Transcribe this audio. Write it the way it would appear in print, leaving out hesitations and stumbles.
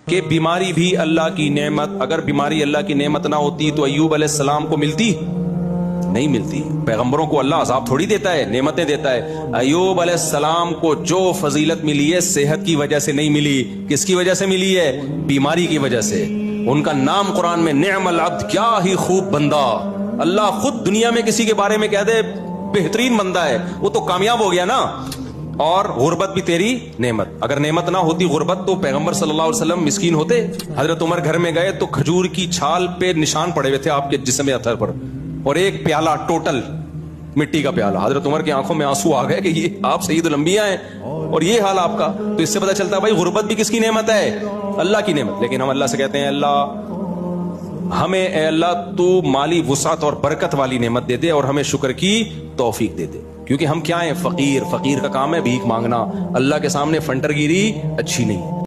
کہ بیماری بھی اللہ کی نعمت، اگر بیماری اللہ کی نعمت نہ ہوتی تو ایوب علیہ السلام کو ملتی نہیں ملتی. پیغمبروں کو اللہ عذاب تھوڑی دیتا ہے، نعمتیں دیتا ہے. ایوب علیہ السلام کو جو فضیلت ملی ہے صحت کی وجہ سے نہیں ملی. کس کی وجہ سے ملی ہے؟ بیماری کی وجہ سے. ان کا نام قرآن میں نعم العبد، کیا ہی خوب بندہ. اللہ خود دنیا میں کسی کے بارے میں کہہ دے بہترین بندہ ہے، وہ تو کامیاب ہو گیا نا. اور غربت بھی تیری نعمت. اگر نعمت نہ ہوتی غربت تو پیغمبر صلی اللہ علیہ وسلم مسکین ہوتے. حضرت عمر گھر میں گئے تو کھجور کی چھال پہ نشان پڑے ہوئے تھے آپ کے جسم اطہر پر، اور ایک پیالہ ٹوٹل مٹی کا پیالہ. حضرت عمر کی آنکھوں میں آنسو آ گئے کہ یہ آپ سید الانبیاء ہیں اور یہ حال آپ کا. تو اس سے پتہ چلتا ہے بھائی غربت بھی کس کی نعمت ہے؟ اللہ کی نعمت. لیکن ہم اللہ سے کہتے ہیں اللہ ہمیں، اے اللہ تو مالی وسعت اور برکت والی نعمت دے دے اور ہمیں شکر کی توفیق دے دے. کیونکہ ہم کیا ہیں؟ فقیر. فقیر کا کام ہے بھیک مانگنا. اللہ کے سامنے فنٹر گیری اچھی نہیں.